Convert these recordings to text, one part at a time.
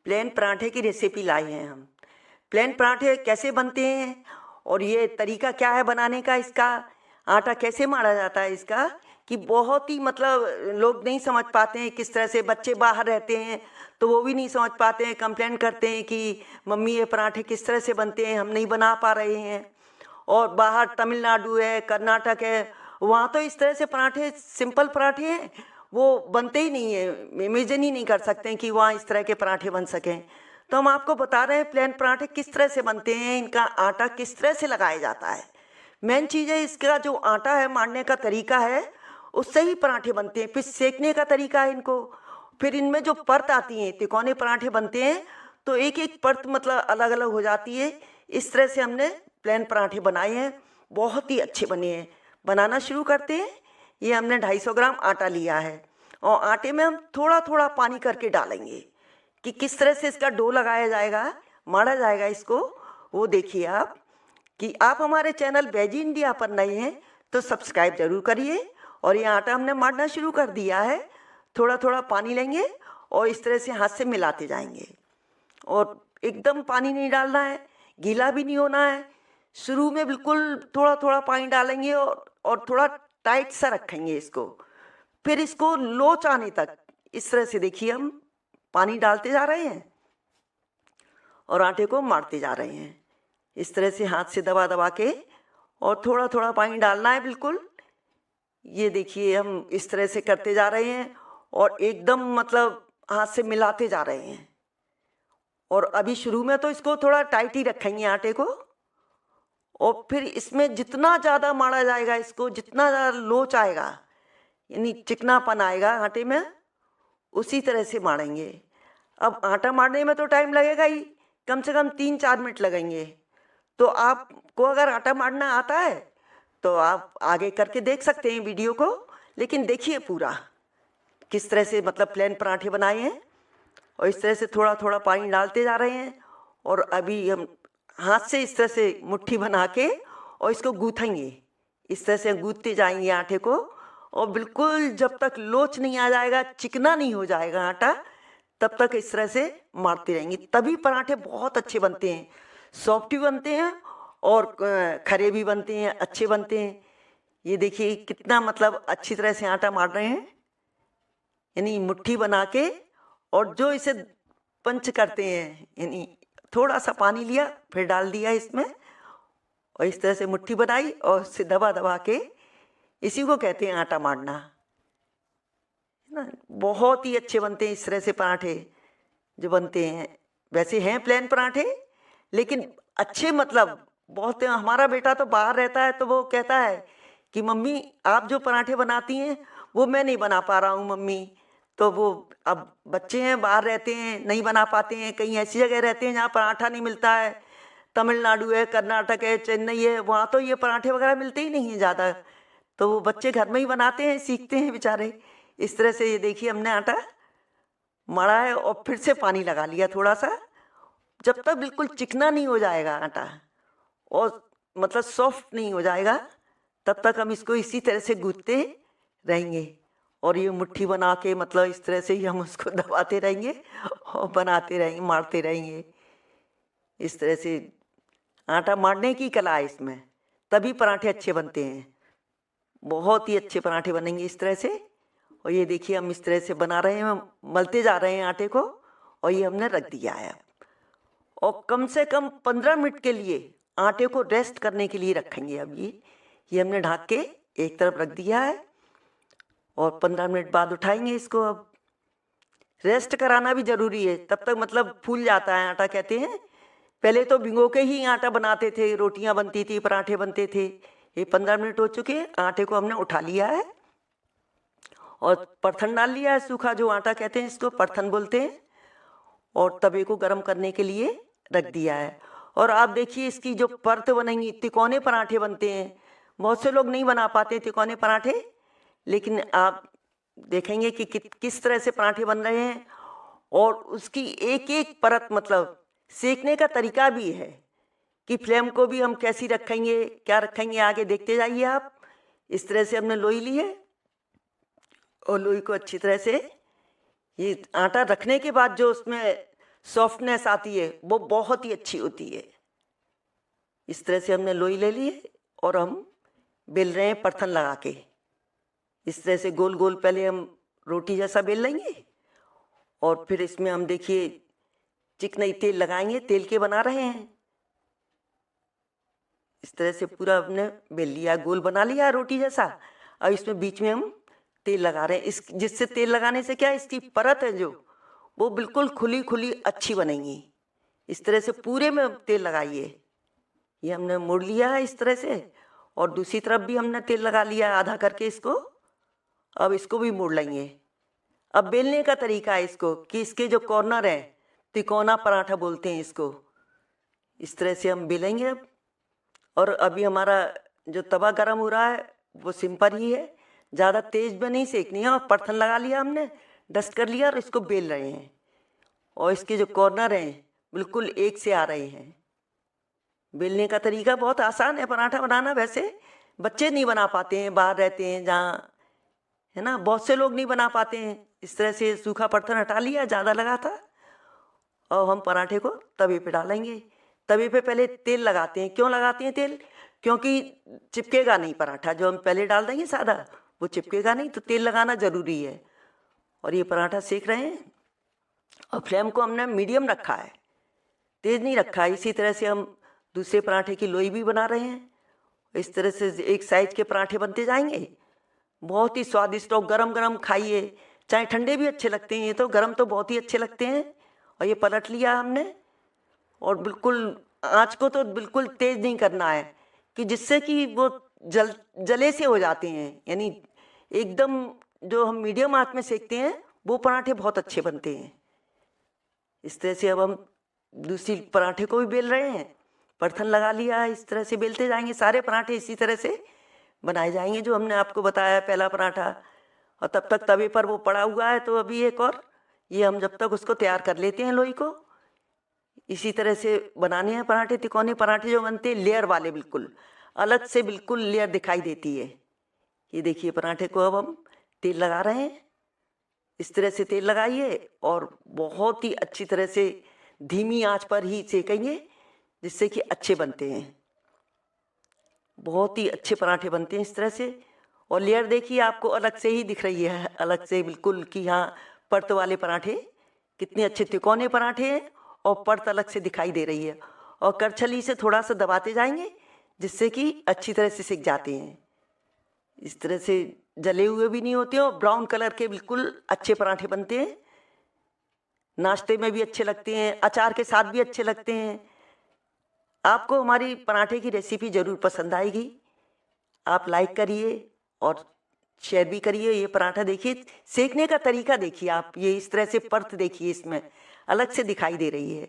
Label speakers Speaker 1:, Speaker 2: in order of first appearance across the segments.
Speaker 1: Plane पराठे की recipe लाए हैं हम। प्लेन पराठे कैसे बनते हैं और ये तरीका क्या है बनाने का, इसका आटा कैसे मारा जाता है इसका, कि बहुत ही मतलब लोग नहीं समझ पाते हैं किस तरह से। बच्चे बाहर रहते हैं तो वो भी नहीं समझ पाते हैं, कंप्लेन करते हैं कि मम्मी ये पराठे किस तरह से बनते हैं, हम नहीं बना पा रहे हैं। और बाहर तमिलनाडु है, कर्नाटक है, वहाँ तो इस तरह से पराठे, सिंपल पराठे हैं, वो बनते ही नहीं है, इमेजिन ही नहीं कर सकते हैं कि वहाँ इस तरह के पराठे बन सकें। तो हम आपको बता रहे हैं प्लेन पराठे किस तरह से बनते हैं, इनका आटा किस तरह से लगाया जाता है। मेन चीज़ है इसका जो आटा है, मारने का तरीका है, उससे ही पराठे बनते हैं। फिर सेकने का तरीका है इनको, फिर इनमें जो परत आती हैं, तिकोने पराठे बनते हैं तो एक एक परत मतलब अलग अलग हो जाती है। इस तरह से हमने प्लेन पराठे बनाए हैं, बहुत ही अच्छे बने हैं। बनाना शुरू करते हैं। ये हमने 250 ग्राम आटा लिया है और आटे में हम थोड़ा थोड़ा पानी करके डालेंगे कि किस तरह से इसका डो लगाया जाएगा, माड़ा जाएगा इसको, वो देखिए आप। कि आप हमारे चैनल वेजी इंडिया पर नए हैं तो सब्सक्राइब जरूर करिए। और ये आटा हमने मारना शुरू कर दिया है। थोड़ा थोड़ा पानी लेंगे और इस तरह से हाथ से मिलाते जाएंगे और एकदम पानी नहीं डालना है, गीला भी नहीं होना है। शुरू में बिल्कुल थोड़ा थोड़ा पानी डालेंगे और थोड़ा टाइट सा रखेंगे इसको। फिर इसको लोच आने तक इस तरह से देखिए हम पानी डालते जा रहे हैं और आटे को मारते जा रहे हैं इस तरह से हाथ से दबा दबा के, और थोड़ा थोड़ा पानी डालना है बिल्कुल। ये देखिए हम इस तरह से करते जा रहे हैं और एकदम मतलब हाथ से मिलाते जा रहे हैं। और अभी शुरू में तो इसको थोड़ा टाइट ही रखेंगे आटे को, और फिर इसमें जितना ज़्यादा माड़ा जाएगा इसको, जितना ज़्यादा लोच आएगा यानी चिकनापन आएगा आटे में, उसी तरह से मारेंगे। अब आटा मारने में तो टाइम लगेगा ही, कम से कम 3-4 मिनट लगेंगे। तो आपको अगर आटा मारना आता है तो आप आगे करके देख सकते हैं वीडियो को, लेकिन देखिए पूरा किस तरह से मतलब प्लेन पराठे बनाए हैं। और इस तरह से थोड़ा थोड़ा पानी डालते जा रहे हैं और अभी हम हाथ से इस तरह से मुट्ठी बना के और इसको गूँथेंगे। इस तरह से गूँथते जाएंगे आटे को और बिल्कुल जब तक लोच नहीं आ जाएगा, चिकना नहीं हो जाएगा आटा, तब तक इस तरह से मारते रहेंगे। तभी पराठे बहुत अच्छे बनते हैं, सॉफ्ट भी बनते हैं और खरे भी बनते हैं, अच्छे बनते हैं। ये देखिए कितना मतलब अच्छी तरह से आटा मार रहे हैं, यानी मुट्ठी बना के। और जो इसे पंच करते हैं, यानी थोड़ा सा पानी लिया फिर डाल दिया इसमें और इस तरह से मुट्ठी बनाई और उससे दबा दबा के, इसी को कहते हैं आटा मारना, है ना। बहुत ही अच्छे बनते हैं इस तरह से पराठे जो बनते हैं। वैसे हैं प्लेन पराठे, लेकिन अच्छे मतलब बहुत। हमारा बेटा तो बाहर रहता है तो वो कहता है कि मम्मी आप जो पराठे बनाती हैं वो मैं नहीं बना पा रहा हूँ मम्मी। तो वो अब बच्चे हैं, बाहर रहते हैं, नहीं बना पाते हैं, कहीं ऐसी जगह रहते हैं जहाँ पराठा नहीं मिलता है। तमिलनाडु है, कर्नाटक है, चेन्नई है, वहाँ तो ये पराठे वगैरह मिलते ही नहीं हैं ज़्यादा। तो वो बच्चे घर में ही बनाते हैं, सीखते हैं बेचारे। इस तरह से ये देखिए हमने आटा मड़ा है और फिर से पानी लगा लिया थोड़ा सा। जब तक बिल्कुल चिकना नहीं हो जाएगा आटा और मतलब सॉफ्ट नहीं हो जाएगा, तब तक हम इसको इसी तरह से गूंथते रहेंगे। और ये मुट्ठी बना के मतलब इस तरह से ही हम उसको दबाते रहेंगे और बनाते रहेंगे, मारते रहेंगे। इस तरह से आटा मारने की कला है इसमें, तभी पराठे अच्छे बनते हैं। बहुत ही अच्छे पराठे बनेंगे इस तरह से। और ये देखिए हम इस तरह से बना रहे हैं, मलते जा रहे हैं आटे को और ये हमने रख दिया है। और कम से कम 15 मिनट के लिए आटे को रेस्ट करने के लिए रखेंगे। अब ये हमने ढक के एक तरफ रख दिया है और 15 मिनट बाद उठाएंगे इसको। अब रेस्ट कराना भी ज़रूरी है, तब तक मतलब फूल जाता है आटा कहते हैं। पहले तो भिगो के ही आटा बनाते थे, रोटियां बनती थी, पराठे बनते थे। ये 15 मिनट हो चुके हैं, आटे को हमने उठा लिया है और परथन डाल लिया है, सूखा जो आटा कहते हैं इसको परथन बोलते हैं। और तवे को गर्म करने के लिए रख दिया है। और आप देखिए इसकी जो परत बनेंगी, तिकोने पराठे बनते हैं। बहुत से लोग नहीं बना पाते तिकोने पराठे, लेकिन आप देखेंगे कि किस तरह से पराठे बन रहे हैं। और उसकी एक एक परत मतलब सेकने का तरीका भी है कि फ्लेम को भी हम कैसी रखेंगे, क्या रखेंगे, आगे देखते जाइए आप। इस तरह से हमने लोई ली है और लोई को अच्छी तरह से ये आटा रखने के बाद जो उसमें सॉफ्टनेस आती है वो बहुत ही अच्छी होती है। इस तरह से हमने लोई ले ली है और हम बेल रहे हैं परथन लगा के। इस तरह से गोल गोल पहले हम रोटी जैसा बेल लेंगे और फिर इसमें हम देखिए चिकनाई तेल लगाएंगे, तेल के बना रहे हैं। इस तरह से पूरा हमने बेल लिया, गोल बना लिया रोटी जैसा। अब इसमें बीच में हम तेल लगा रहे हैं, इस जिससे तेल लगाने से क्या है, इसकी परत है जो वो बिल्कुल खुली खुली अच्छी बनेगी। इस तरह से पूरे में तेल लगाइए। ये हमने मोड़ लिया है इस तरह से और दूसरी तरफ भी हमने तेल लगा लिया आधा करके इसको। अब इसको भी मोड़ लेंगे। अब बेलने का तरीका है इसको कि इसके जो कॉर्नर हैं, तिकोना पराठा बोलते हैं इसको। इस तरह से हम बेलेंगे अब। और अभी हमारा जो तवा गरम हो रहा है वो सिंपल ही है, ज़्यादा तेज में नहीं सेकनी है। और परथन लगा लिया हमने, डस्ट कर लिया और इसको बेल रहे हैं। और इसके जो कॉर्नर हैं बिल्कुल एक से आ रहे हैं। बेलने का तरीका बहुत आसान है पराठा बनाना। वैसे बच्चे नहीं बना पाते हैं, बाहर रहते हैं जहाँ, है ना, बहुत से लोग नहीं बना पाते हैं। इस तरह से सूखा परथन हटा लिया, ज़्यादा लगा था। और हम पराठे को तवे पे डालेंगे। तवे पे पहले तेल लगाते हैं। क्यों लगाते हैं तेल? क्योंकि चिपकेगा नहीं पराठा। जो हम पहले डाल देंगे सादा वो चिपकेगा नहीं, तो तेल लगाना ज़रूरी है। और ये पराठा सेक रहे हैं और फ्लेम को हमने मीडियम रखा है, तेज़ नहीं रखा है। इसी तरह से हम दूसरे पराठे की लोई भी बना रहे हैं। इस तरह से एक साइज के पराठे बनते जाएंगे। बहुत ही स्वादिष्ट। और गरम गरम खाइए, चाहे ठंडे भी अच्छे लगते हैं। ये तो गरम तो बहुत ही अच्छे लगते हैं। और ये पलट लिया हमने और बिल्कुल आँच को तो बिल्कुल तेज़ नहीं करना है कि जिससे कि वो जले से हो जाते हैं। यानी एकदम जो हम मीडियम आँच में सेकते हैं वो पराठे बहुत अच्छे बनते हैं। इस तरह से अब हम दूसरी पराठे को भी बेल रहे हैं। परथन लगा लिया है, इस तरह से बेलते जाएंगे। सारे पराठे इसी तरह से बनाए जाएंगे जो हमने आपको बताया है पहला पराठा। और तब तक तवे पर वो पड़ा हुआ है, तो अभी एक और ये हम जब तक उसको तैयार कर लेते हैं लोई को। इसी तरह से बनाने हैं पराठे। तिकोने पराठे जो बनते हैं लेयर वाले, बिल्कुल अलग से बिल्कुल लेयर दिखाई देती है। ये देखिए पराठे को अब हम तेल लगा रहे हैं। इस तरह से तेल लगाइए और बहुत ही अच्छी तरह से धीमी आंच पर ही सेकेंगे, जिससे कि अच्छे बनते हैं। बहुत ही अच्छे पराठे बनते हैं इस तरह से। और लेयर देखिए आपको अलग से ही दिख रही है, अलग से बिल्कुल कि हाँ परत वाले पराठे कितने अच्छे तिकोने पराठे हैं और परत अलग से दिखाई दे रही है। और करछली से थोड़ा सा दबाते जाएंगे जिससे कि अच्छी तरह से सिक जाते हैं। इस तरह से जले हुए भी नहीं होते और ब्राउन कलर के बिल्कुल अच्छे पराठे बनते हैं। नाश्ते में भी अच्छे लगते हैं, अचार के साथ भी अच्छे लगते हैं। आपको हमारी पराठे की रेसिपी ज़रूर पसंद आएगी। आप लाइक करिए और शेयर भी करिए। ये पराठा देखिए, सेकने का तरीका देखिए आप। ये इस तरह से परत देखिए, इसमें अलग से दिखाई दे रही है।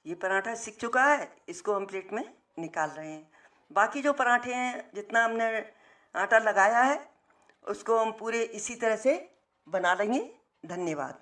Speaker 1: ये पराठा सिक चुका है, इसको हम प्लेट में निकाल रहे हैं। बाकी जो पराठे हैं, जितना हमने आटा लगाया है उसको हम पूरे इसी तरह से बना लेंगे। धन्यवाद।